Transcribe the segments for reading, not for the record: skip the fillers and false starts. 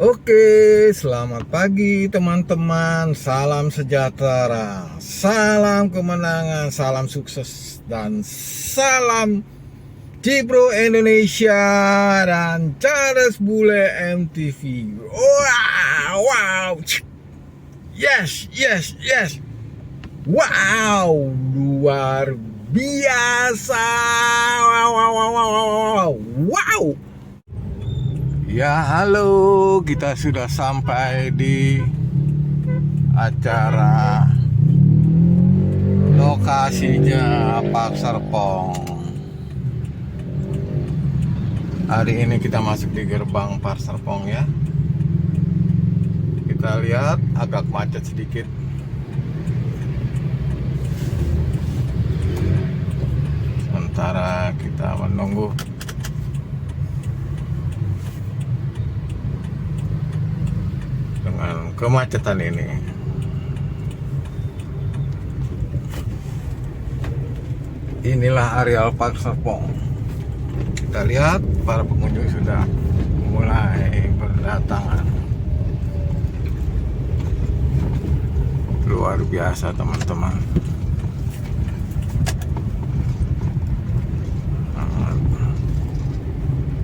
Oke, selamat pagi teman-teman. Salam sejahtera, salam kemenangan, salam sukses, dan salam Cipro Indonesia dan Charles Bule MTV. Wow, wow, yes, yes, yes. Wow, luar biasa. Wow, wow, wow, wow, wow, wow. Ya, halo, kita sudah sampai di acara lokasinya Pak Serpong. Hari ini kita masuk di gerbang Pak Serpong ya. Kita lihat agak macet sedikit. Sementara kita menunggu dengan kemacetan ini. Inilah areal Pak Serpong. Kita lihat para pengunjung sudah mulai berdatangan. Luar biasa teman-teman.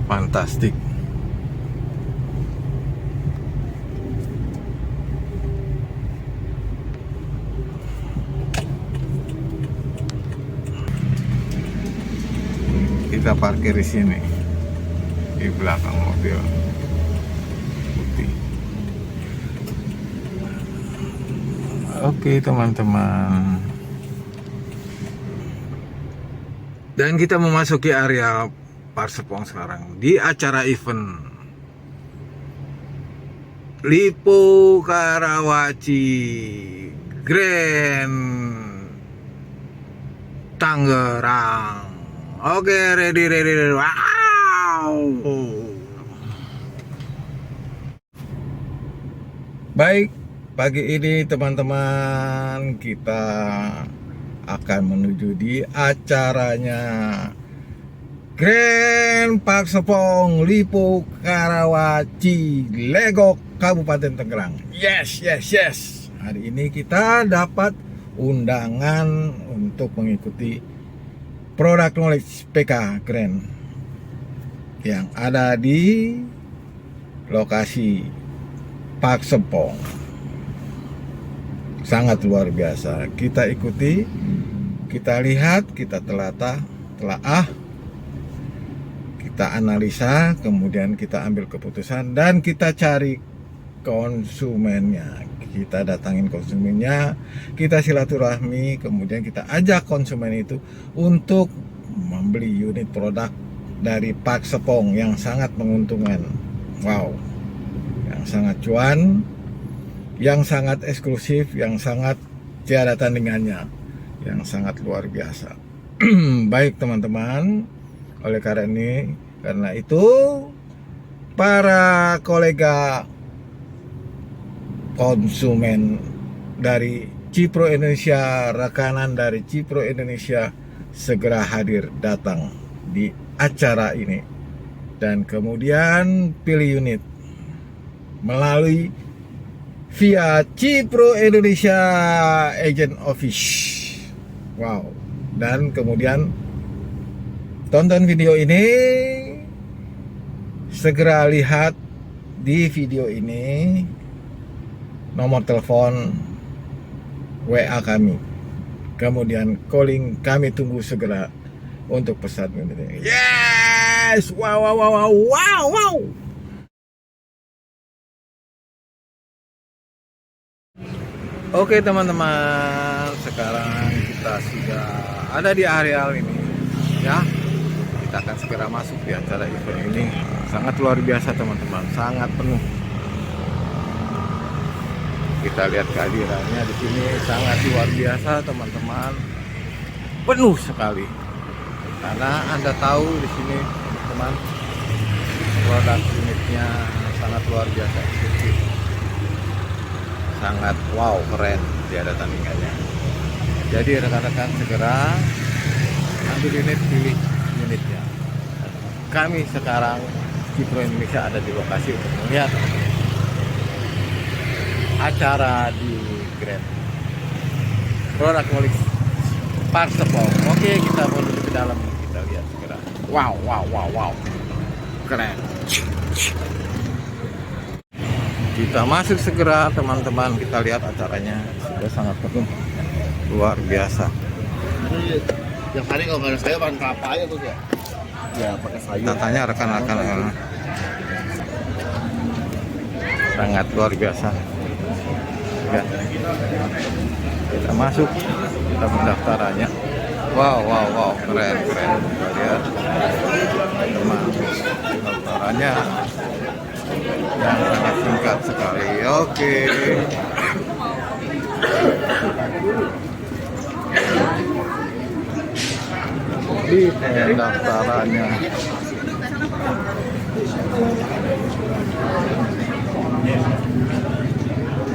Fantastik. Kita parkir di sini di belakang mobil putih. Oke teman-teman, dan kita memasuki area Pak Serpong sekarang di acara event Lipo Karawaci Grand Tangerang. Oke, ready. Wow. Baik, pagi ini teman-teman kita akan menuju di acaranya Grand Pak Serpong Lipo Karawaci Legok Kabupaten Tangerang. Yes. Hari ini kita dapat undangan untuk mengikuti Product Knowledge PK Grand yang ada di lokasi Pak Serpong. Sangat luar biasa. Kita ikuti, kita lihat, kita telaah, kita analisa, kemudian kita ambil keputusan dan kita cari konsumennya. Kita datangin konsumennya, kita silaturahmi, kemudian kita ajak konsumen itu untuk membeli unit produk dari Pak Serpong yang sangat menguntungkan. Wow, yang sangat cuan, yang sangat eksklusif, yang sangat tiada tandingannya, yang sangat luar biasa. Baik teman-teman, oleh karena itu para kolega konsumen dari Cipro Indonesia, rekanan dari Cipro Indonesia segera hadir datang di acara ini dan kemudian pilih unit melalui via Cipro Indonesia Agent Office. Wow, dan kemudian tonton video ini, segera lihat di video ini nomor telepon WA kami, kemudian calling, kami tunggu segera untuk pesan ini. Yes, wow. Oke teman-teman, sekarang kita sudah ada di areal ini ya. Kita akan segera masuk di acara event ini. Sangat luar biasa teman-teman, sangat penuh. Kita lihat kehadirannya di sini sangat luar biasa teman-teman, penuh sekali. Karena Anda tahu di sini teman, produk unitnya sangat luar biasa, eksklusif, sangat wow, keren, tiada tandingannya. Jadi rekan-rekan segera ambil unit, pilih unitnya. Kami sekarang Cipro Indonesia ada di lokasi untuk melihat acara di Grand Product Walk Park Serpong. Oke, kita menuju ke dalam, kita lihat segera. Wow, keren. Kita masuk segera teman-teman, kita lihat acaranya sudah sangat penuh, luar biasa. Yang hari kalau nggak ada saya bahan kelapa aja tuh ya. Ya pakai sayur. Kita tanya rekan-rekan, sangat luar biasa. Ya. Kita masuk, kita pendaftarannya. Wow, keren. Kita lihat pendaftarannya yang sangat singkat sekali. Oke. Di pendaftarannya.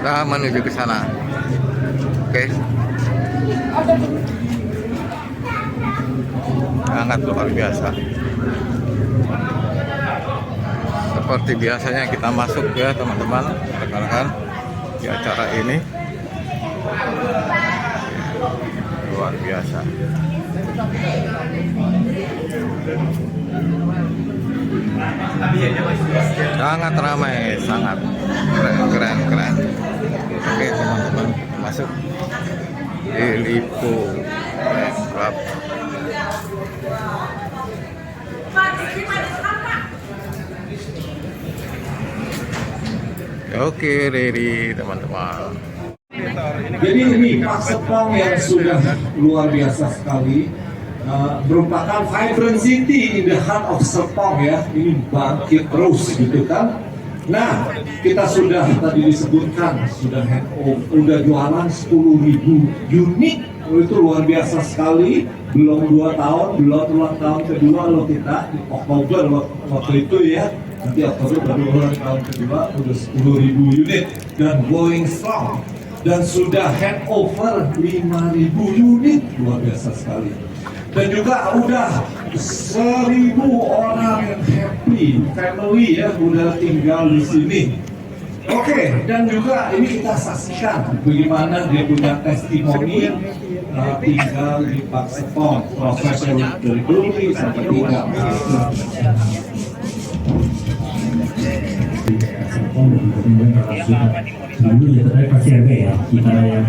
Kita menuju ke sana. Oke. Sangat luar biasa. Seperti biasanya kita masuk ya teman-teman, rekan-rekan, di acara ini. Luar biasa. Sangat ramai, sangat keren. Oke teman-teman, kita masuk di Lipo Club. Oke, ready teman-teman. Jadi ini Pak Serpong yang sudah luar biasa sekali, merupakan vibrant city in the heart of Serpong ya. Ini bangkit terus gitu kan. Nah, kita sudah tadi disebutkan sudah jualan 10.000 unit. Itu luar biasa sekali. Belum 2 tahun, belum ulang tahun kedua loh kita di Oktober waktu itu ya. Nanti Oktober baru ulang tahun kedua, udah 10.000 unit dan going strong. Dan sudah hand over 5.000 unit, luar biasa sekali. Dan juga udah 1.000 orang yang happy, family ya, udah tinggal di sini. Oke, dan juga ini kita saksikan bagaimana dia punya testimoni tinggal di Park Serpong, profesor dari Brunei sampai tinggal. Dulu ya tadi pasti harga ya, kita yang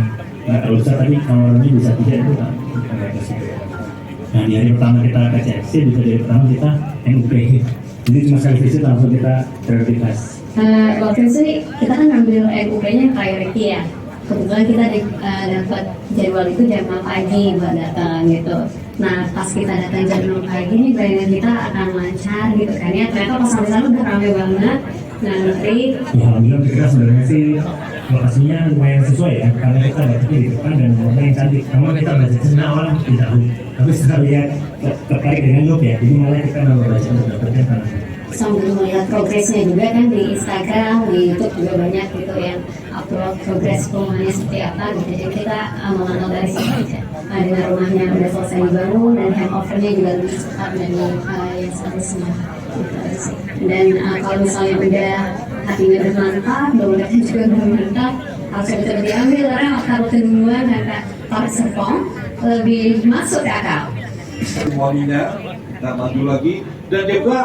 nggak terlalu besar tapi kalau orangnya bisa tidak itu kan. Nah di hari pertama kita KCFC, di hari pertama kita NUP. Jadi cuma sekali visit langsung kita prioritas. Waktu itu kita kan ngambil NUP-nya priority ya. Kebetulan kita dapat jadwal itu jam 6 pagi buat datang gitu. Nah pas kita datang jam 6 pagi nih bayangan kita akan lancar gitu kan ya. Ternyata pas sampai sana udah ramai banget. Nah Nutri Ya alhamdulillah kita sebenarnya sih lokasinya lumayan sesuai ya, karena kita dapetnya di depan dan warna yang cantik. Namun kita baca cina orang tidak tahu, tapi setelah lihat tertarik dengan look ya, jadi malah kita nambah baca untuk dapetnya karena sambil melihat progresnya juga kan di Instagram, di YouTube juga banyak gitu yang upload progres rumahnya seperti apa gitu. Jadi kita memantau dari situ aja. Dengan rumahnya udah selesai dibangun dan handovernya juga lebih cepat dari yang seharusnya. Dan kalau misalnya udah hatinya udah mantap, bangunannya juga udah mantap, harusnya betul diambil karena kalau keduluan kata Park Serpong lebih masuk akal. Semuanya kita maju lagi dan juga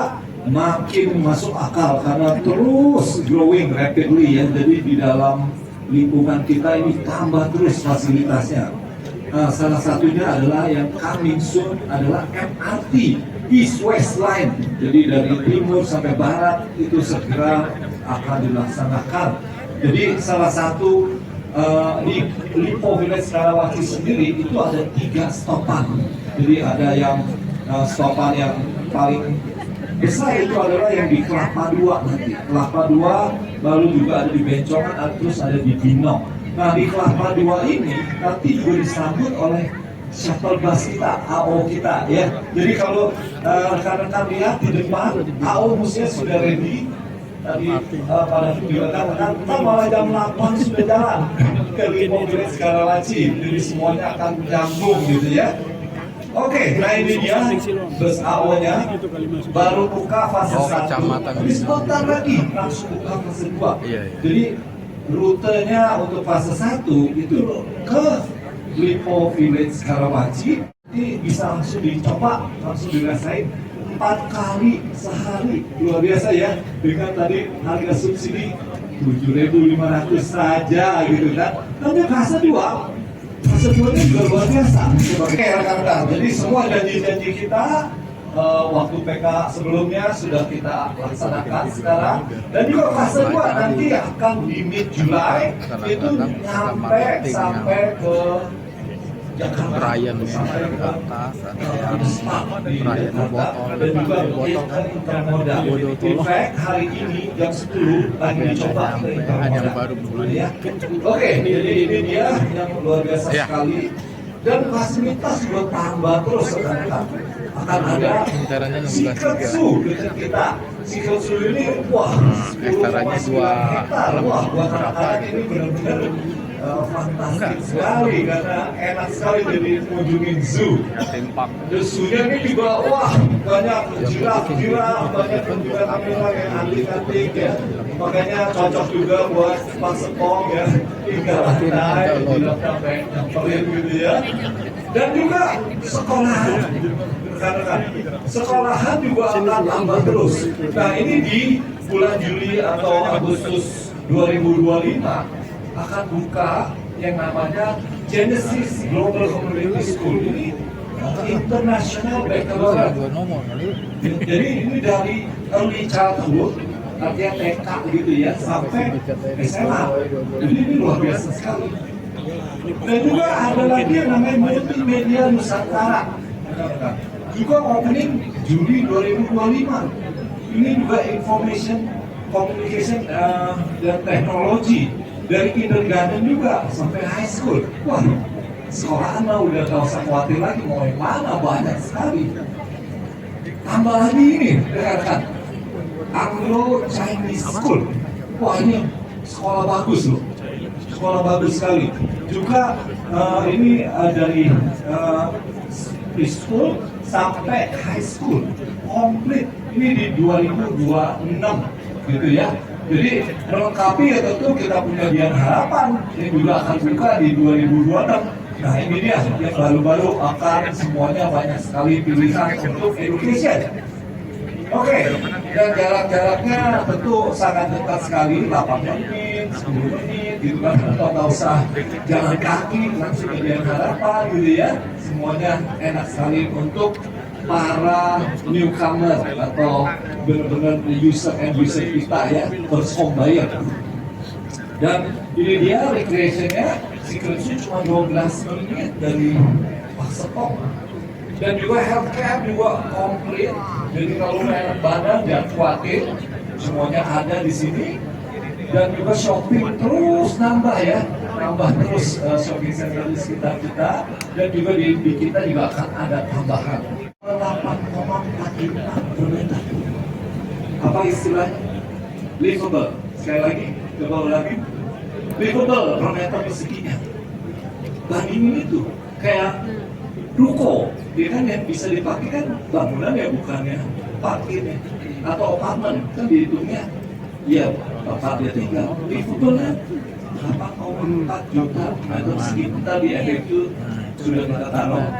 makin masuk akal karena terus growing rapidly ya. Jadi di dalam lingkungan kita ini tambah terus fasilitasnya. Salah satunya adalah yang coming soon adalah MRT East West Line. Jadi dari timur sampai barat itu segera akan dilaksanakan. Jadi salah satu di Lipo Village Karawaci sendiri itu ada 3 stopan. Jadi ada yang stopan yang paling besar itu adalah yang di Kelapa Dua nanti. Kelapa Dua, lalu juga ada di Bencongan, terus ada di Binong. Nah di Kelapa Dua ini nanti juga disambut oleh shuttle bus kita, AO kita ya. Jadi kalau rekan-rekan lihat di depan, AO busnya sudah ready. Tadi pada video katakan, kita malah jam 8 sudah jalan ke Lipo Village Karawaci. Jadi semuanya akan nyambung gitu ya. Oke, nah ini dia bus AO-nya baru buka fase 1. Tapi sebentar lagi langsung buka fase 2. Jadi rutenya untuk fase 1 itu ke Lipo Village Karawaci. Ini bisa langsung dicoba, langsung dirasain 4 kali sehari. Luar biasa ya, dengan tadi harga subsidi 7.500 saja gitu kan. Tapi fase 2 ini juga luar biasa. Oke rekan-rekan, jadi semua janji-janji kita waktu PK sebelumnya sudah kita laksanakan sekarang, dan juga fase 2 nanti akan di mid Julai itu sampai ke Jakarta, Ryan sampai ke atas, di Ryan Jakarta, dan juga intermodal. In fact hari ini jam 10 lagi dicoba ke intermodal. Ya. Oke, jadi ini dia yang luar biasa sekali, dan fasilitas juga tambah terus sekarang. Akan ada Secret Zoo dekat kita. Secret Zoo ini wah 10,9 hektar. Wah, buat anak-anak ini benar-benar fantastis sekali, karena enak sekali jadi mengunjungi zoo. Dan zoo-nya ini juga wah banyak jiraf, banyak juga kamera yang antik-antik ya. Makanya cocok juga buat Pak Sepong ya, tinggal lantai, tidak sampai nyamperin gitu ya. Dan juga sekolahan. Sekolahan juga akan tambah terus. Nah ini di bulan Juli atau Agustus 2025 akan buka yang namanya Genesis Global Community School. Ini International Baccalaureate. Jadi ini dari early childhood, artinya TK gitu ya, sampai SMA. Jadi ini luar biasa sekali. Dan juga ada lagi yang namanya Multimedia Nusantara. Juga opening Juli 2025. Ini juga information, communication dan teknologi dari kindergarten juga sampai high school. Wah, sekolahan mah udah gak usah khawatir lagi mau yang mana, banyak sekali. Tambah lagi ini, rekan-rekan, Anglo Chinese School. Wah ini sekolah bagus loh, sekolah bagus sekali. Juga ini dari preschool sampai high school komplit, ini di 2026 gitu ya. Jadi melengkapi ya tentu kita punya Dian Harapan yang juga akan buka di 2026. Nah ini dia yang baru-baru akan semuanya banyak sekali pilihan untuk education. Oke, dan jarak-jaraknya tentu sangat dekat sekali, 8 menit, 10 menit gitu kan, atau nggak usah jalan kaki langsung ke Dian Harapan gitu ya. Semuanya enak sekali untuk para newcomer atau benar-benar user and user kita ya, first home buyer. Dan ini dia recreationnya, Secret Zoo cuma 12 menit dari Pak Sepong. Dan juga healthcare juga komplit. Jadi kalau enak badan jangan khawatir, semuanya ada di sini. Dan juga shopping terus nambah ya, nambah terus shopping center di sekitar kita. Dan juga di kita juga akan ada tambahan 8,4 juta per meter. Apa istilahnya? Livable. Sekali lagi, coba lagi. Livable per meter perseginya. Bandingin itu kayak ruko, dia kan yang bisa dipakai kan bangunan ya, bukannya parkir ya, atau apartemen kan dihitungnya ya tempat dia tinggal. Livable kan 8,4 juta meter persegi. Tadi itu sudah kita taruh.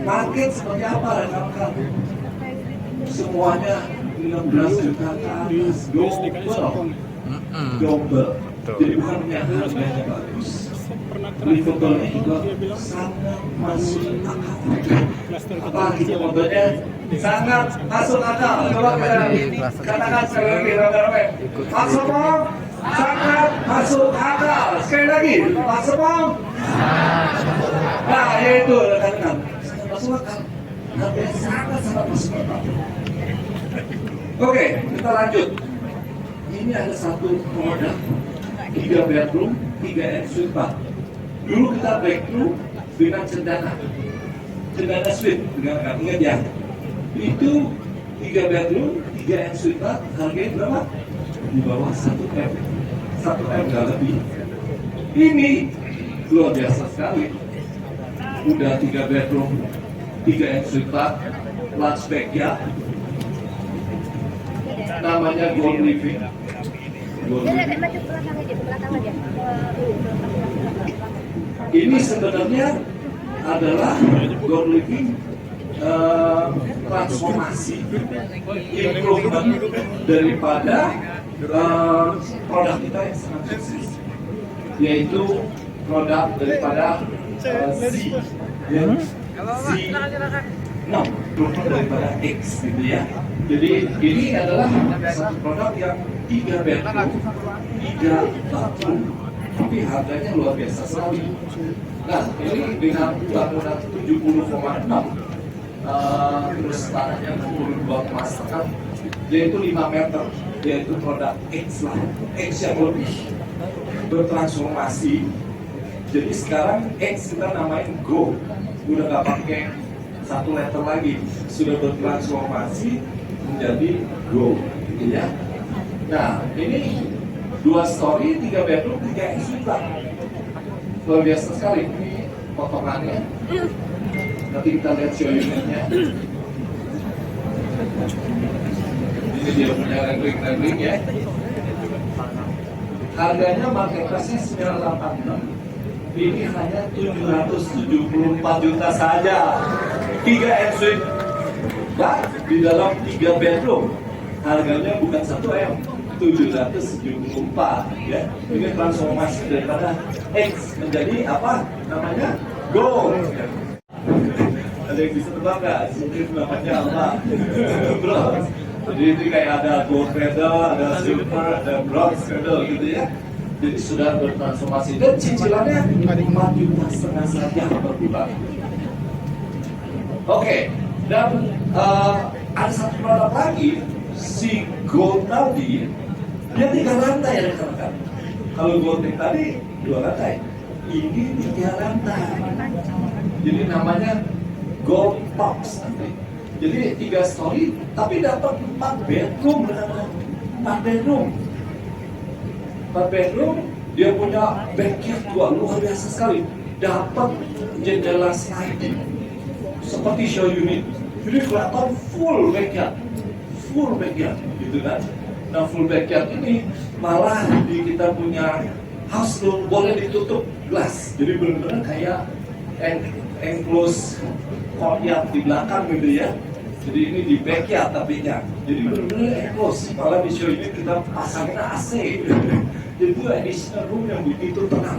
Market seperti apa rekan-rekan? Semuanya 16 juta ke atas, double. Jadi bukan yang harganya bagus, livable-nya juga sangat masuk akal. Apalagi modelnya sangat masuk akal. Coba kita katakan sekali lagi, rame-rame. Pak Sepong sangat masuk akal. Sekali lagi, Pak Sepong. Nah, yaitu rekan-rekan. Masuk akal, harganya sangat masuk akal. Oke, kita lanjut. Ini ada satu produk 3 bedroom, 3 ensuite bath. Dulu kita breakthrough dengan cendana suite, dengan ingat ya. Itu 3 bedroom, 3 ensuite bath, harganya berapa? Di bawah 1 M, 1 M nggak lebih. Ini luar biasa sekali. Udah 3 bedroom, 3 ensuite bath, large backyard, namanya Gold Living. Maju ke belakang aja, ke belakang aja. Ini sebenarnya adalah goal living transformasi improvement daripada produk kita yang sangat sukses, yaitu produk daripada Z, ya. Z, no, improvement daripada X gitu ya. Jadi ini adalah satu produk yang 3 bedroom, 3 bathroom, tapi harganya luar biasa sekali. Nah, ini dengan bangunan 70,6, terus tanahnya 62,5, yaitu 5 meter, yaitu produk X lah, X yang lebih bertransformasi. Jadi sekarang X kita namain Go, udah nggak pakai 1 letter lagi, sudah bertransformasi menjadi Go, gitu ya. Nah, ini 2 story, 3 bedroom, 3 suite, luar biasa sekali. Ini potongannya. Nanti kita lihat show unitnya. Ini dia punya rendering ya. Harganya market price-nya 986. Ini hanya 774 juta saja. 3 suite dan di dalam 3 bedroom. Harganya bukan 1 M, 774 ya. Ini transformasi daripada X menjadi apa namanya? Go. Ada yang bisa tebak nggak? Mungkin namanya apa? Bronze. Jadi itu kayak ada gold medal, ada silver, ada bronze medal gitu ya. Jadi sudah bertransformasi dan cicilannya 4,5 juta saja per bulan. Oke, dan ada satu produk lagi, si gold tadi, dia 3 lantai ya rekan-rekan. Kalau gold tadi 2 lantai, ini 3 lantai. Jadi namanya Gold Tops nanti. Jadi 3 story, tapi dapat 4 bedroom, 4 bedroom. 4 bedroom, dia punya backyard luar biasa sekali. Dapat jendela sliding, seperti show unit. Jadi kelihatan full backyard, gitu kan? Nah full backyard ini malah di kita punya house room boleh ditutup glass. Jadi benar-benar kayak enclosed courtyard di belakang gitu ya. Jadi ini di backyard tapinya. Jadi benar-benar enclosed. Malah di show ini kita pasangin AC. Jadi itu additional room yang begitu tenang.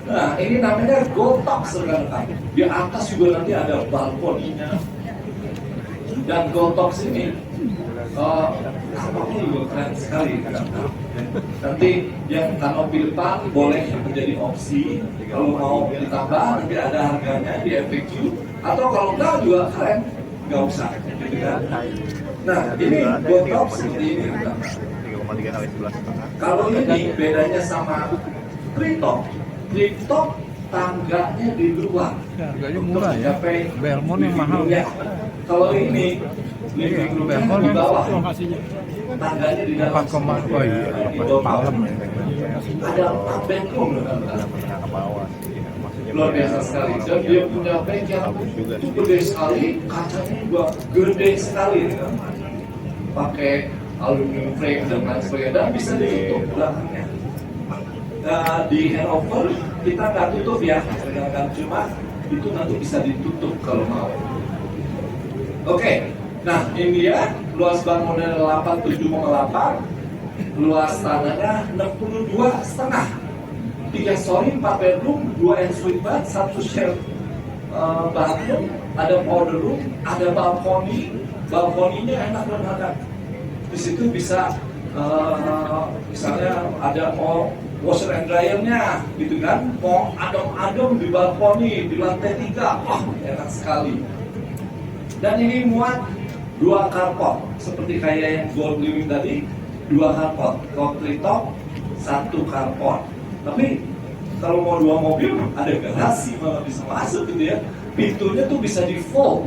Nah ini namanya Gold Tops rekan-rekan. Di atas juga nanti ada balkoninya. Dan Gold Tops ini tampaknya juga keren sekali kan? Nanti yang kanopi depan boleh menjadi opsi. Kalau mau ditambah nanti ada harganya di FAQ. Atau kalau enggak juga keren, nggak usah gitu kan? Nah ini Gold Tops seperti ini kan? Kalau ini bedanya sama Treetop. Treetop tangganya di luar. Harganya murah ya. Belmont yang mahal. Kalau ini living roomnya di bawah. Tangganya di dalam. 4, oh iya, malam ya. Ada 4 bedroom luar biasa sekali. Dan dia punya backyard itu gede sekali, kacanya juga gede sekali. Pakai aluminium frame dan lain sebagainya, dan bisa ditutup belakangnya. Di handover kita nggak tutup ya, sedangkan cuma itu nanti bisa ditutup kalau mau. Oke, nah ini dia luas bangunan 87,8, luas tanahnya 62,5. 3 story, 4 bedroom, 2 ensuite bath, 1 share bathroom, ada powder room, ada balkoni. Balkoninya enak banget. Di situ bisa misalnya ada mau washer and dryernya gitu kan, mau adem-adem di balkoni di lantai 3, wah enak sekali. Dan ini muat 2 carport seperti kayak yang Gold Living tadi, 2 carport. Kalau Treetop 1 carport. Tapi kalau mau 2 mobil ada garasi malah bisa masuk gitu ya. Pintunya tuh bisa di fold,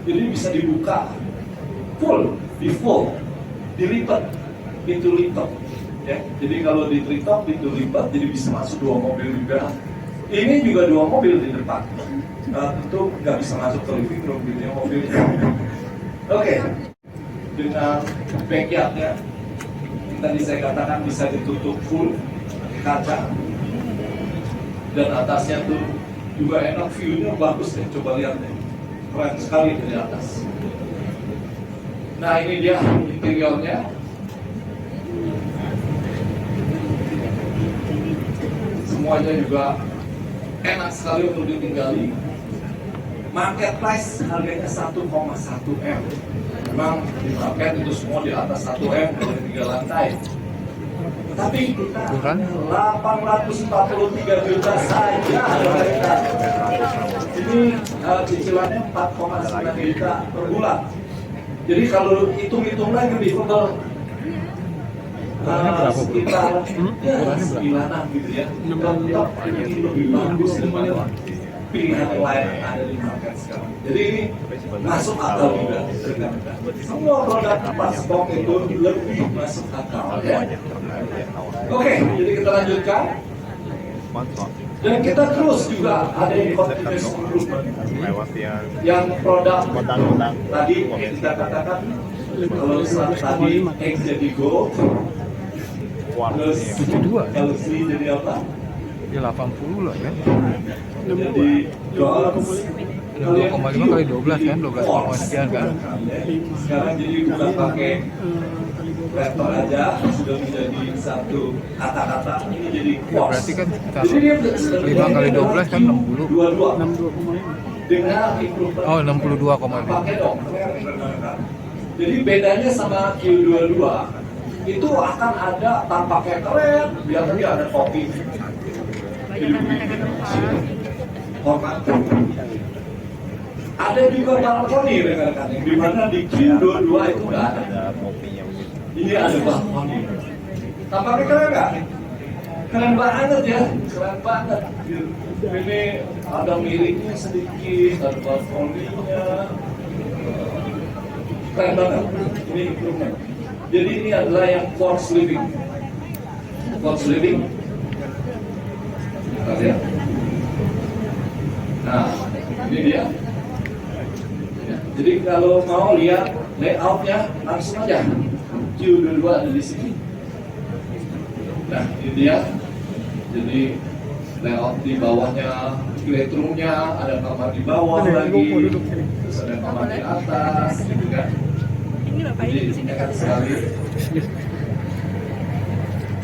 jadi bisa dibuka full, di fold, dilipat, pintu lipat ya. Jadi kalau di Treetop pintu lipat, jadi bisa masuk 2 mobil juga. Ini juga 2 mobil di depan. Tentu nggak bisa masuk ke living room gitu ya mobilnya. Oke. Dengan backyardnya tadi saya katakan bisa ditutup full kaca, dan atasnya tuh juga enak, view-nya bagus deh, coba lihat deh, keren sekali dari atas. Nah ini dia interiornya. Semuanya juga enak sekali untuk ditinggali. Market price harganya 1,1 M. Memang di market itu semua di atas 1 M dari 3 lantai. Tapi kita 843 juta saja mereka. Ini cicilannya 4,9 juta per bulan. Jadi kalau hitung-hitung lagi di total sekitar 9-an gitu ya. Tetap ini lebih bagus daripada pilihan yang lain yang ada di market sekarang. Jadi ini masuk akal juga. Semua produk pas box itu lebih masuk akal ya. Oke, jadi kita lanjutkan. Dan kita terus juga ada yang continuous improvement. Yang produk tadi kita katakan, kalau tadi X jadi gold, terus LC jadi apa? Ya 80 lah kan. Jadi gold 2,5 kali 12 kan, 12 sekian kan. Sekarang jadi bukan pakai letter aja, sudah menjadi satu kata-kata, ini jadi quartz. Berarti kan Jadi dia 5 kali 12 kan 60. 22 dengan improvement. Oh 62,5. Pakai dong. Jadi bedanya sama Q22 itu akan ada tampaknya keren, biar dia ada kopi. Hormat. Ada juga balkoni rekan-rekan, yang dimana di Q22 itu nggak ada. Ini ada balkoni. Tampaknya keren nggak? Keren banget ya, keren banget. Ini ada miringnya sedikit, ada balkoninya. Keren banget. Ini improvement. Jadi ini adalah yang quartz living. Quartz living. Kita lihat. Nah, ini dia. Jadi kalau mau lihat layoutnya langsung aja. Q22 ada di sini. Nah, ini dia. Jadi layout di bawahnya, playroomnya, ada kamar di bawah lagi, terus ada kamar di atas, gitu kan. Jadi enak sekali.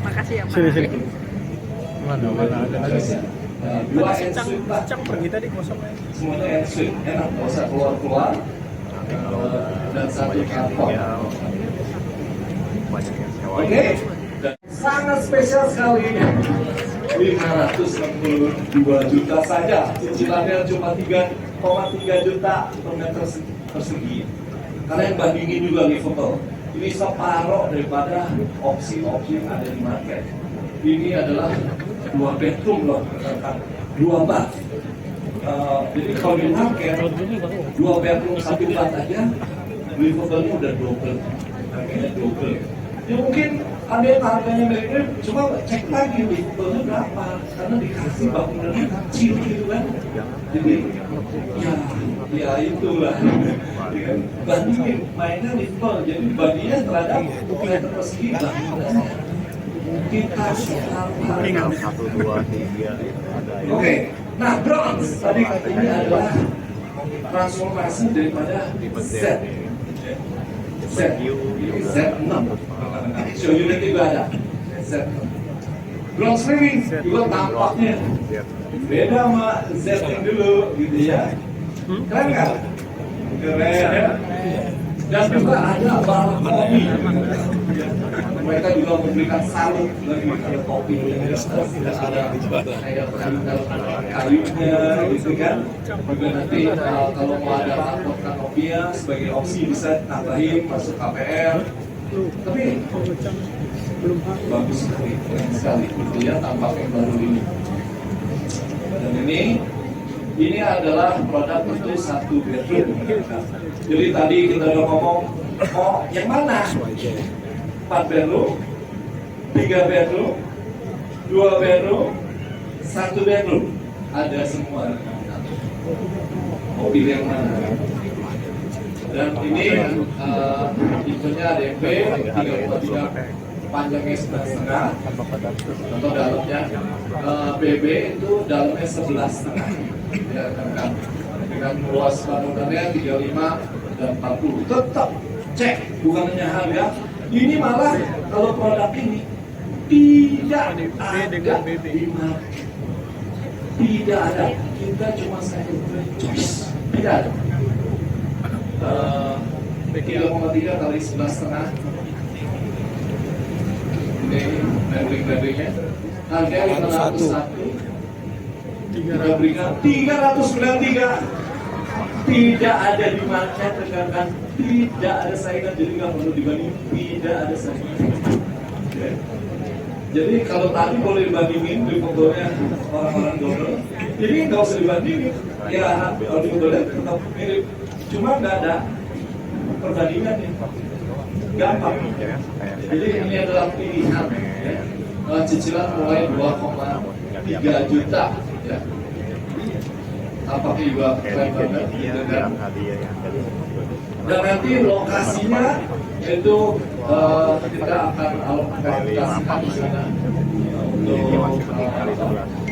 Makasih ya Pak. Sini. Mana ada lagi. Nah, 2 ensuite Pak. Pergi tadi kosong. Semuanya ensuite, enak, nggak usah keluar-keluar. Dan 1 kantor. Oke, dan sangat spesial sekali. 562 juta saja, cicilannya cuma 3,3 juta per meter persegi. Karena yang bandingin juga livable, ini separuh daripada opsi-opsi yang ada di market. Ini adalah 2 bedroom loh, 2 bath. Jadi kalau di market 2 bedroom 1 bath aja, livable-nya udah double, harganya double. Ya mungkin ada yang harganya mirip-mirip, cuma cek lagi livable-nya berapa, karena dikasih bangunannya kecil gitu kan. Jadi ya itulah. Bandingin mainnya livable, jadi bandingnya terhadap meter persegi bangunannya. Kita tinggal 1, 2, 3. Oke, nah bronze tadi ini adalah transformasi daripada Z. Z6. Show unit juga ada. Z. Bronze living juga tampaknya beda sama Z yang dulu gitu ya. Keren nggak? Keren ya. Dan juga ada balkoni. Mereka juga memberikan salib lagi, ada kopi, ada kayunya gitu kan. Juga nanti kalau mau ada kanopia sebagai opsi bisa tambahin masuk KPR. Tapi bagus sekali, keren sekali gitu ya tampaknya baru ini. Dan ini adalah produk untuk 1 bedroom. Jadi tadi kita udah ngomong, oh yang mana? 4 bedroom, 3 bedroom, 2 bedroom, 1 bedroom. Ada semua. Mau pilih yang mana? Dan ini tipenya DP 3,3 panjangnya 11,5 atau dalamnya. BB itu dalamnya 11,5 ya, dengan luas bangunannya 35 dan 40. Tetap cek, bukan hanya harga. Ini malah kalau produk ini tidak ada di market, tidak ada. Kita cuma satu choice, tidak ada. 3,3 kali 11,5. Ini membering-memberingnya. Harga 501. Kita berikan 393. Tidak ada di market, rekan-rekan. Tidak ada saingan, jadi nggak perlu dibanding. Tidak ada saingan. Okay. Jadi kalau tadi boleh dibandingin di fotonya orang-orang double, jadi nggak usah dibandingin. Ya, kalau di double tetap mirip. Cuma nggak ada perbandingan nih. Gampang. Jadi ini adalah pilihan. Ya. Cicilan mulai 2,3 juta. Ya. Apakah juga keren banget, dan nanti lokasinya itu kita akan alokasikan di sana untuk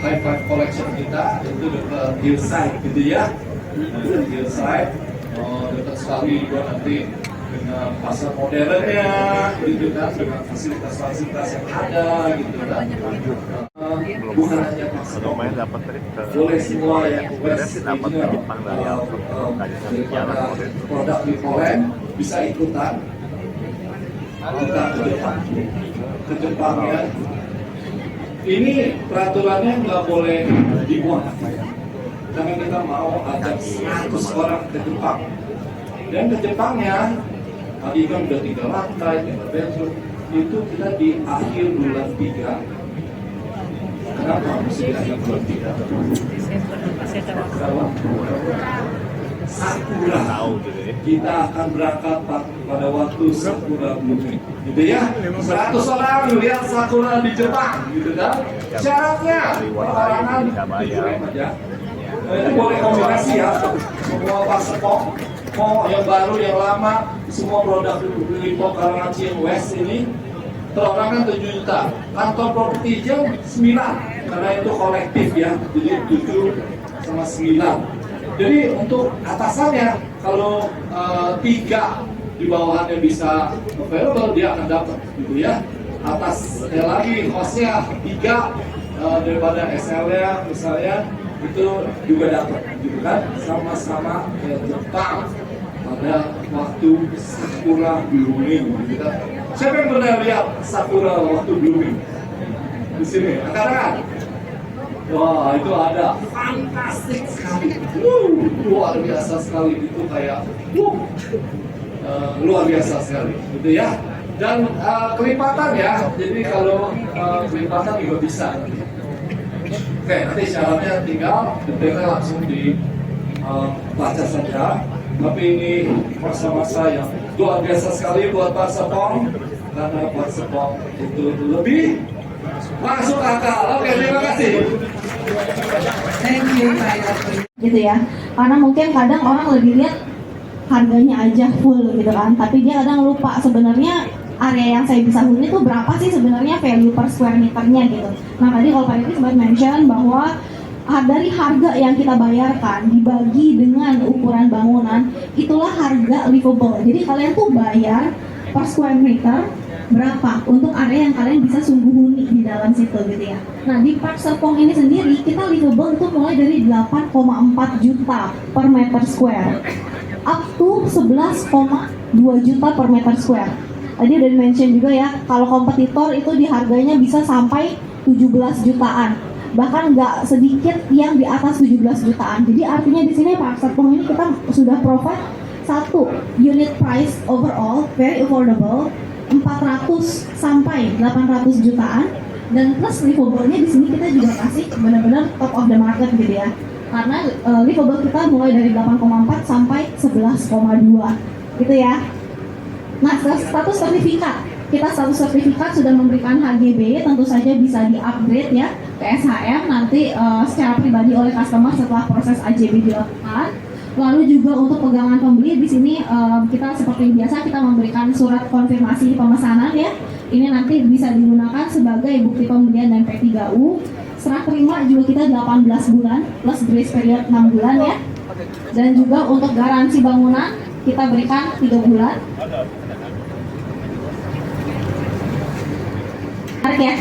high five collection kita itu dekat hillside gitu ya, hillside dekat sekali juga nanti dengan pasar modernnya gitu kan, dengan fasilitas-fasilitas yang ada gitu kan. Bukan hanya pasar, boleh semua yang West Regional daripada produk di Poland bisa ikutan. Kita ke Jepang ya. Ini peraturannya nggak boleh dibuang, karena kita mau ajak 100 orang ke Jepang. Dan ke Jepangnya tadi kan udah 3 lantai, 3 bedroom. Itu kita di akhir bulan 3. Kenapa mesti di akhir bulan 3? Sakura. Kita akan berangkat pada waktu Sakura blooming. Gitu ya. 100 orang lihat Sakura di Jepang, gitu kan? Syaratnya perorangan dikirim aja. Itu boleh kombinasi ya. Semua paspor, mau yang baru, yang lama, semua produk Lipo Karawaci yang West ini perorangan 7 juta. Kantor properti jam 9, karena itu kolektif ya, jadi 7 sama 9. Jadi untuk atasannya, kalau 3 di bawahannya bisa available, dia akan dapat gitu ya. Atasnya lagi hostnya 3 daripada SL-nya misalnya itu juga dapat gitu kan, sama-sama ke Jepang pada waktu Sakura blooming gitu kan. Siapa yang pernah lihat Sakura waktu blooming di sini? Angkat tangan. Wah, itu ada, fantastik sekali, luar biasa sekali, itu kayak luar biasa sekali gitu ya. Dan kelipatan ya, jadi kalau kelipatan juga bisa. Oke, nanti syaratnya tinggal detailnya langsung dibaca saja. Tapi ini masa-masa yang luar biasa sekali buat Pak Sepong, karena Pak Sepong itu lebih masuk akal. Oke, terima kasih. Thank you, gitu ya. Karena mungkin kadang orang lebih lihat harganya aja full gitu kan, tapi dia kadang lupa sebenarnya area yang saya bisa huni itu berapa sih sebenarnya value per square meternya gitu. Nah tadi kalau Pak Riki sempat mention bahwa dari harga yang kita bayarkan dibagi dengan ukuran bangunan, itulah harga livable. Jadi kalian tuh bayar per square meter berapa untuk area yang kalian bisa sungguh huni di dalam situ gitu ya. Nah di Park Serpong ini sendiri kita livable itu mulai dari 8,4 juta per meter square up to 11,2 juta per meter square. Tadi udah di-mention juga ya, kalau kompetitor itu di harganya bisa sampai 17 jutaan. Bahkan nggak sedikit yang di atas 17 jutaan. Jadi artinya di sini Park Serpong ini kita sudah provide satu unit price overall very affordable 400 sampai 800 jutaan, dan plus livable-nya di sini kita juga kasih benar-benar top of the market gitu ya. Karena livable kita mulai dari 8,4 sampai 11,2 gitu ya. Nah, status sertifikat. Kita status sertifikat sudah memberikan HGB, tentu saja bisa di-upgrade ya ke SHM nanti secara pribadi oleh customer setelah proses AJB dilakukan. Lalu juga untuk pegangan pembeli di sini kita seperti biasa kita memberikan surat konfirmasi pemesanan ya. Ini nanti bisa digunakan sebagai bukti pembelian dan P3U. Serah terima juga kita 18 bulan plus grace period 6 bulan ya. Dan juga untuk garansi bangunan kita berikan 3 bulan. Menarik ya.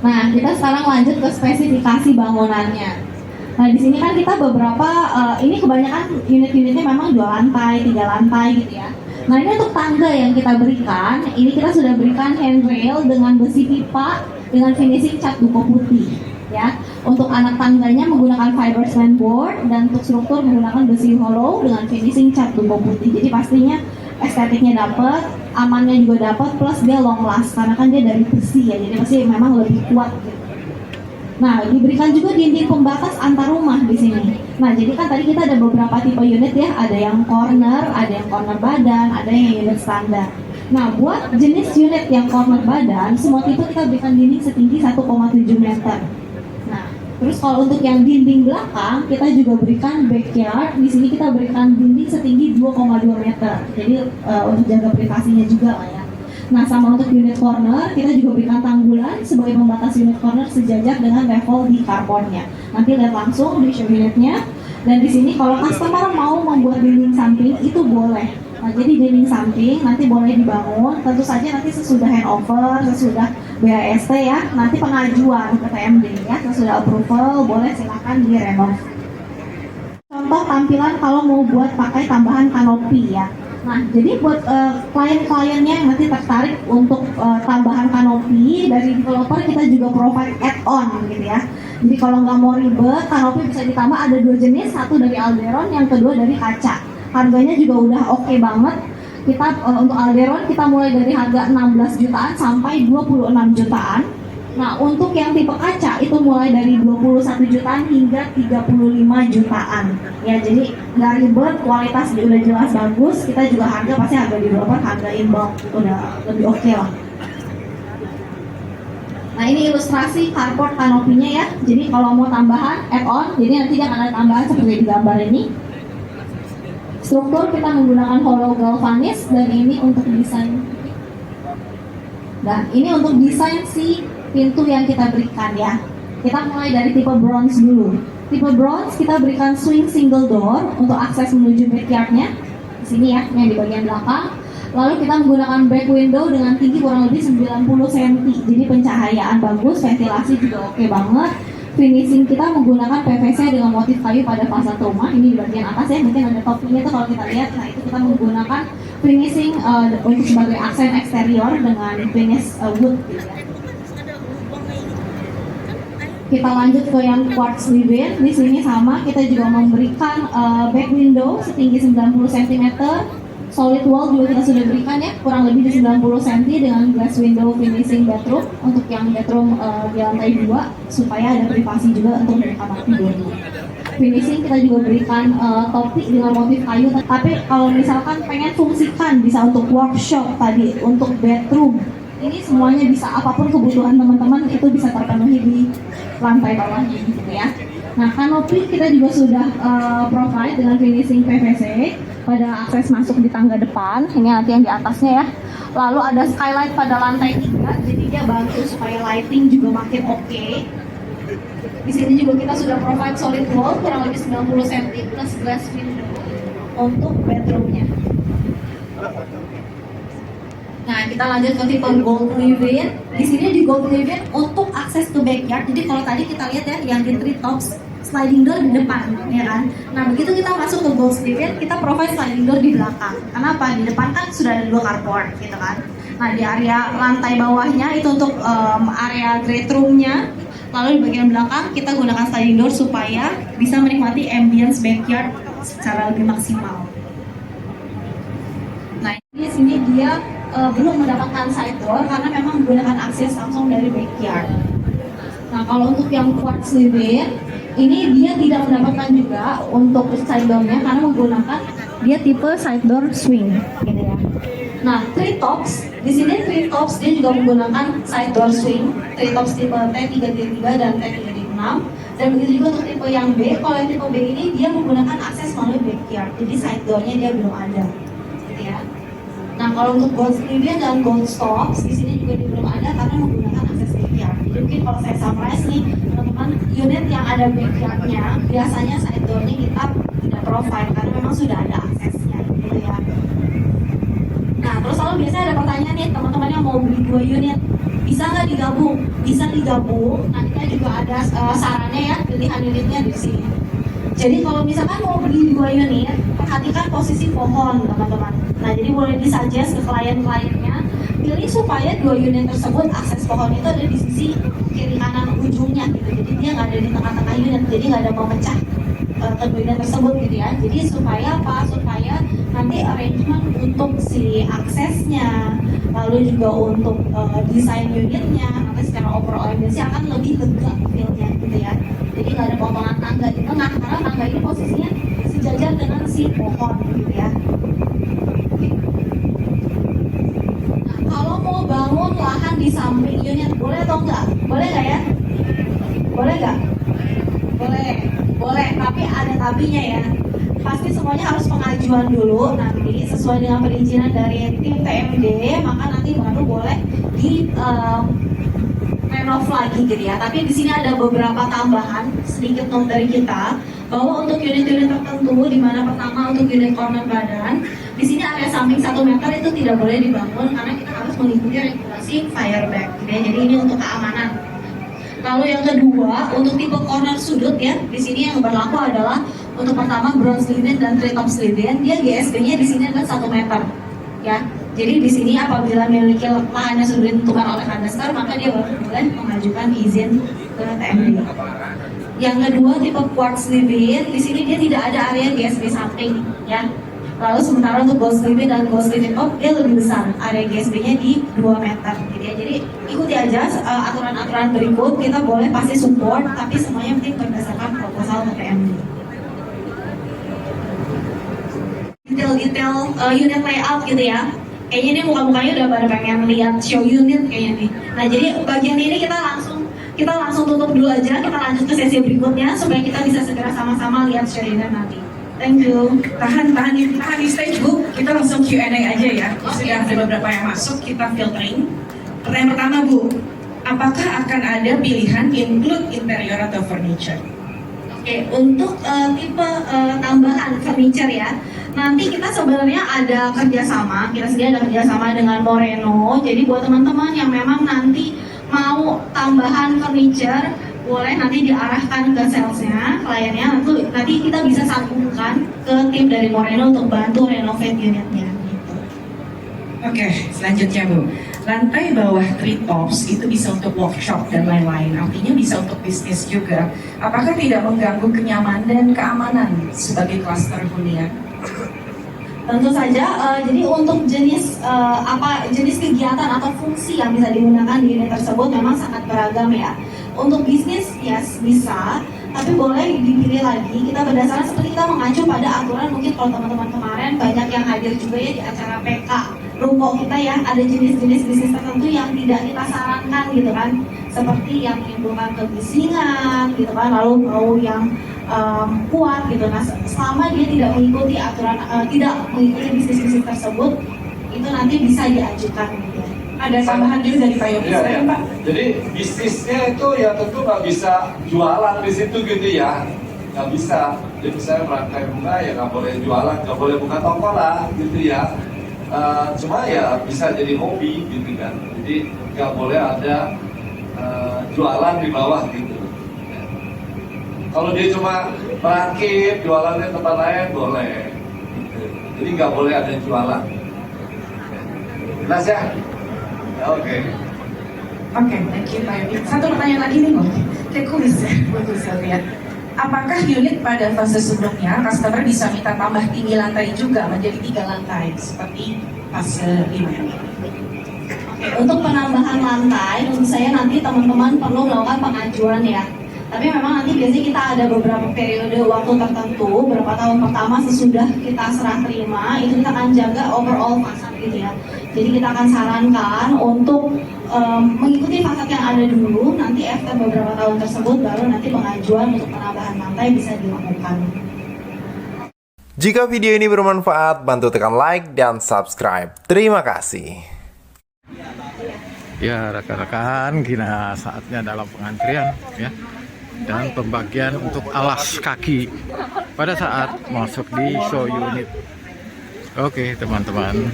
Nah, kita sekarang lanjut ke spesifikasi bangunannya. Nah, di sini kan kita beberapa, ini kebanyakan unit-unitnya memang 2 lantai, 3 lantai gitu ya. Nah, ini untuk tangga yang kita berikan, ini kita sudah berikan handrail dengan besi pipa dengan finishing cat duko putih ya. Untuk anak tangganya menggunakan fiber cement board dan untuk struktur menggunakan besi hollow dengan finishing cat duko putih. Jadi pastinya estetiknya dapat, amannya juga dapat, plus dia long last karena kan dia dari besi ya, jadi pasti memang lebih kuat gitu. Nah, diberikan juga dinding pembatas antar rumah di sini. Nah, jadi kan tadi kita ada beberapa tipe unit ya, ada yang corner badan, ada yang unit standar. Nah, buat jenis unit yang corner badan, semua tipe kita berikan dinding setinggi 1,7 meter. Nah, terus kalau untuk yang dinding belakang, kita juga berikan backyard. Di sini kita berikan dinding setinggi 2,2 meter. Jadi untuk jaga privasinya juga lah ya. Nah, sama untuk unit corner, kita juga berikan tanggulan sebagai pembatas unit corner sejajar dengan level di karbonnya. Nanti lihat langsung di show unitnya. Dan di sini kalau customer mau membuat dinding samping itu boleh. Nah, jadi dinding samping nanti boleh dibangun. Tentu saja nanti sesudah handover, sesudah BAST ya, nanti pengajuan ke TMD ya, sesudah approval boleh silakan direnov. Contoh tampilan kalau mau buat pakai tambahan kanopi ya. Nah, jadi buat klien-kliennya yang nanti tertarik untuk tambahan kanopi dari developer, kita juga provide add-on gitu ya. Jadi kalau nggak mau ribet, kanopi bisa ditambah, ada 2 jenis, satu dari Alderon, yang kedua dari kaca. Harganya juga udah oke banget. Kita untuk Alderon kita mulai dari harga 16 jutaan sampai 26 jutaan. Nah, untuk yang tipe kaca itu mulai dari 21 jutaan hingga 35 jutaan. Ya, jadi nggak ribet, kualitas udah jelas bagus. Kita juga harga pasti harga developer, harga inbound udah lebih oke lah. Nah, ini ilustrasi carport kanopinya ya. Jadi kalau mau tambahan add-on, jadi nanti akan ada tambahan seperti di gambar ini. Struktur kita menggunakan hollow galvanis dan ini untuk desain. Dan ini untuk desain si pintu yang kita berikan ya. Kita mulai dari tipe bronze dulu. Tipe bronze kita berikan swing single door untuk akses menuju backyardnya. Di sini ya, yang di bagian belakang. Lalu kita menggunakan back window dengan tinggi kurang lebih 90 cm. Jadi pencahayaan bagus, ventilasi juga oke banget. Finishing kita menggunakan PVC dengan motif kayu pada fasad rumah. Ini di bagian atas ya, mungkin ada topinya tuh kalau kita lihat. Nah, itu kita menggunakan finishing untuk sebagai aksen eksterior dengan finish wood gitu ya. Kita lanjut ke yang quartz living. Di sini sama, kita juga memberikan back window setinggi 90 cm. Solid wall juga kita sudah berikan ya, kurang lebih di 90 cm dengan glass window finishing bedroom untuk yang bedroom di lantai 2 supaya ada privasi juga untuk kamar tidurnya. Finishing kita juga berikan topi dengan motif kayu, tapi kalau misalkan pengen fungsikan bisa untuk workshop tadi, untuk bedroom, ini semuanya bisa, apapun kebutuhan teman-teman itu bisa terpenuhi di lantai bawah gitu ya. Nah, kanopi kita juga sudah provide dengan finishing PVC pada akses masuk di tangga depan. Ini nanti yang di atasnya ya. Lalu ada skylight pada lantai 3, jadi dia bantu supaya lighting juga makin oke. Di sini juga kita sudah provide solid wall kurang lebih 90 cm plus glass window untuk bedroomnya. Nah, kita lanjut ke tipe gold living. Di sini di gold living untuk akses ke backyard. Jadi kalau tadi kita lihat ya yang di treetops sliding door di depan, ya kan? Nah, begitu kita masuk ke gold living, kita provide sliding door di belakang. Kenapa? Di depan kan sudah ada 2 carport, gitu kan? Nah, di area lantai bawahnya itu untuk area great room-nya. Lalu di bagian belakang kita gunakan sliding door supaya bisa menikmati ambience backyard secara lebih maksimal. Nah, di sini dia belum mendapatkan side door karena memang menggunakan akses langsung dari backyard. Nah, kalau untuk yang quartz living ini dia tidak mendapatkan juga untuk side door-nya karena menggunakan dia tipe side door swing gitu ya. Nah, treetops di sini treetops dia juga menggunakan side door swing, treetops tipe T3D3 dan T3D6 Dan begitu juga untuk tipe yang B. Kalau yang tipe B ini dia menggunakan akses melalui backyard, jadi side door-nya dia belum ada, gitu ya. Nah, kalau untuk gold pavilion dan gold stops di sini juga dia belum ada karena menggunakan akses backyard. Jadi mungkin kalau saya summarize nih, teman-teman, unit yang ada backyard-nya biasanya side door-nya kita tidak provide karena memang sudah ada aksesnya, gitu ya. Nah, terus lalu biasanya ada pertanyaan nih, teman-teman yang mau beli 2 unit, bisa nggak digabung? Bisa digabung. Nah, kita juga ada sarannya ya, pilihan unitnya di sini. Jadi kalau misalkan mau beli 2 unit, perhatikan posisi pohon, teman-teman. Nah, jadi boleh disuggest ke klien-kliennya, pilih supaya 2 unit tersebut akses pohon itu ada di sisi kiri kanan ujungnya, gitu. Jadi dia nggak ada di tengah-tengah unit, jadi nggak ada memecah kedua unit tersebut, gitu ya. Jadi supaya apa? Supaya nanti arrangement untuk si aksesnya, lalu juga untuk desain unitnya, nanti secara overall ambience akan lebih lega feel-nya, gitu ya. Jadi nggak ada potongan tangga di tengah, karena tangga ini posisinya sejajar dengan si pohon, gitu ya. Nah, kalau mau bangun lahan di samping unit, boleh atau enggak? Boleh nggak ya? Boleh nggak? Boleh, tapi ada tapinya ya. Pasti semuanya harus pengajuan dulu nanti sesuai dengan perizinan dari tim PMD, maka nanti baru boleh di renov lagi, gitu ya. Tapi di sini ada beberapa tambahan, sedikit note dari kita bahwa untuk unit-unit tertentu, di mana pertama untuk unit corner badan, di sini area samping 1 meter itu tidak boleh dibangun karena kita harus mengikuti regulasi fireback, gitu ya. Jadi ini untuk keamanan. Lalu yang kedua, untuk tipe corner sudut ya, di sini yang berlaku adalah untuk pertama bronze living dan treetop living, dia GSB-nya di sini adalah 1 meter, ya. Jadi di sini apabila memiliki lahannya sudah ditentukan oleh kadastar, maka dia baru boleh mengajukan izin ke TMB. Yang kedua tipe quartz living, di sini dia tidak ada area GSB samping, ya. Lalu sementara untuk gold living dan gold living top dia lebih besar, area GSB-nya di 2 meter, gitu ya. Jadi ikuti aja aturan-aturan berikut, kita boleh pasti support, tapi semuanya penting berdasarkan proposal ke TMB. Detail-detail unit layout, gitu ya. Kayaknya ini muka-mukanya udah pada pengen lihat show unit kayaknya nih. Nah, jadi bagian ini kita langsung tutup dulu aja, kita lanjut ke sesi berikutnya supaya kita bisa segera sama-sama lihat show unit nanti. Thank you. Tahan di stage, Bu. Kita langsung Q&A aja ya. Sudah ada beberapa yang masuk, kita filtering. Pertanyaan pertama, Bu. Apakah akan ada pilihan include interior atau furniture? Oke, untuk tipe tambahan furniture ya, nanti kita sebenarnya ada kerjasama, kita sendiri ada kerjasama dengan Moreno. Jadi buat teman-teman yang memang nanti mau tambahan furniture, boleh nanti diarahkan ke salesnya, kliennya, nanti kita bisa sambungkan ke tim dari Moreno untuk bantu renovate unitnya. Gitu. Oke, selanjutnya Bu. Lantai bawah treetops itu bisa untuk workshop dan lain-lain, artinya bisa untuk bisnis juga. Apakah tidak mengganggu kenyamanan dan keamanan sebagai klaster hunian? Tentu saja, jadi untuk jenis kegiatan atau fungsi yang bisa digunakan di unit tersebut memang sangat beragam ya. Untuk bisnis, yes, bisa, tapi boleh dipilih lagi. Kita berdasarkan seperti kita mengacu pada aturan, mungkin kalau teman-teman kemarin banyak yang hadir juga ya di acara PK Ruko kita ya, ada jenis-jenis bisnis tertentu yang tidak kita sarankan, gitu kan, seperti yang menimbulkan kebisingan, gitu kan, lalu bau yang kuat, gitu. Nah, selama dia tidak mengikuti aturan, tidak mengikuti bisnis-bisnis tersebut, itu nanti bisa diajukan, gitu. Ada tambahan juga dari Pak Yogi, Iya. Pak. Jadi bisnisnya itu ya tentu nggak bisa jualan di situ, gitu ya. Nggak bisa. Jadi misalnya merangkai bunga ya nggak boleh jualan, nggak boleh buka toko lah, gitu ya. Cuma ya bisa jadi hobi, gitu kan. Jadi nggak boleh ada jualan di bawah, gitu. Kalau dia cuma merakit, jualannya tempat lain boleh. Gitu. Jadi nggak boleh ada jualan. Jelas ya? Oke. Oke, thank you Pak Yogi. Satu pertanyaan lagi nih, kayak kuis ya, bagus saya lihat. Apakah unit pada fase sebelumnya customer bisa minta tambah tinggi lantai juga menjadi 3 lantai seperti fase 5 ini? Oke, untuk penambahan lantai, tentu saya nanti teman-teman perlu melakukan pengajuan ya. Tapi memang nanti biasanya kita ada beberapa periode waktu tertentu, beberapa tahun pertama sesudah kita serah terima, itu kita akan jaga overall fasad, gitu ya. Jadi kita akan sarankan untuk mengikuti fasad yang ada dulu, nanti after beberapa tahun tersebut baru nanti pengajuan untuk penambahan lantai bisa dilakukan. Jika video ini bermanfaat, bantu tekan like dan subscribe. Terima kasih. Ya rekan-rekan, kini saatnya dalam pengantrian ya, dan pembagian untuk alas kaki pada saat masuk di show unit. Oke teman-teman.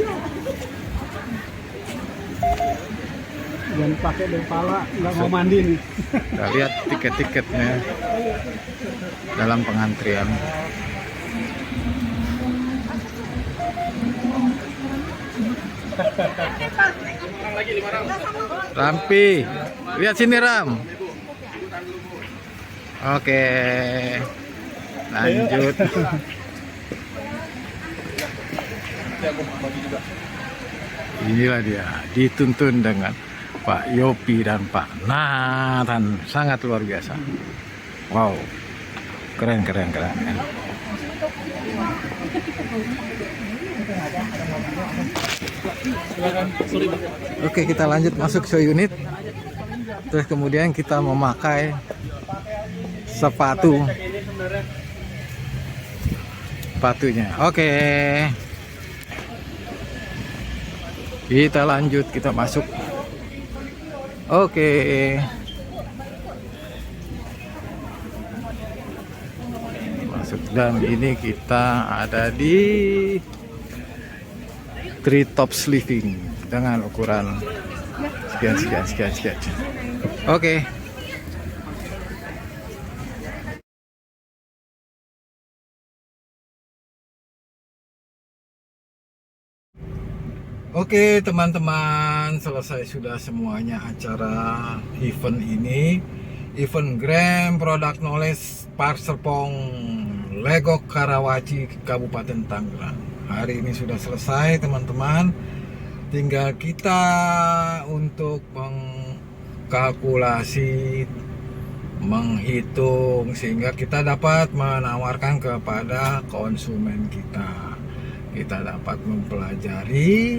Jangan pakai dari pala, nggak mau mandi nih. Kita lihat tiket-tiketnya dalam pengantrian. Rampi, lihat sini Ram. Oke, lanjut. Inilah dia, dituntun dengan Pak Yopi dan Pak Nathan, sangat luar biasa. Wow, keren. Oke, kita lanjut masuk show unit. Terus kemudian kita memakai sepatunya. Oke. Kita lanjut, kita masuk. Oke. Masuk, dan ini kita ada di Treetops Living dengan ukuran sekian. Oke. Oke teman-teman, selesai sudah semuanya acara event ini. Event Grand Product Knowledge Park Serpong Legok Karawaci Kabupaten Tangerang. Hari ini sudah selesai teman-teman. Tinggal kita untuk mengkalkulasi, menghitung, sehingga kita dapat menawarkan kepada konsumen kita. Kita dapat mempelajari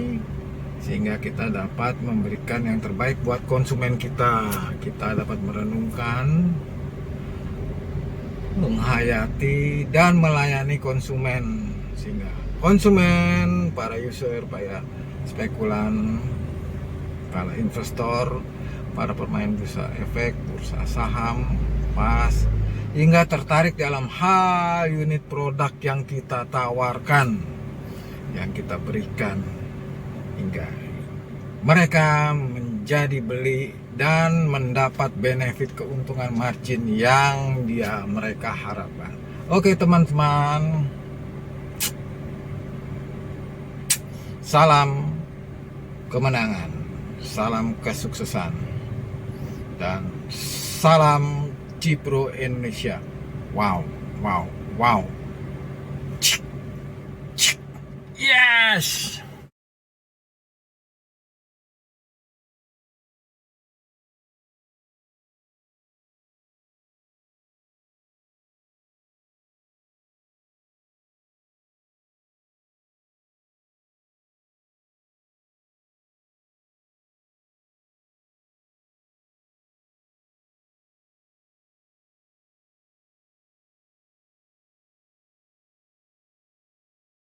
sehingga kita dapat memberikan yang terbaik buat konsumen kita. Kita dapat merenungkan, menghayati, dan melayani konsumen, sehingga konsumen, para user, para spekulan, para investor, para pemain bursa efek, bursa saham, pas, hingga tertarik dalam hal unit produk yang kita tawarkan, yang kita berikan, hingga mereka menjadi beli dan mendapat benefit keuntungan margin yang mereka harapkan. Oke teman-teman, salam kemenangan, salam kesuksesan, dan salam Cipro Indonesia. Wow. Yes.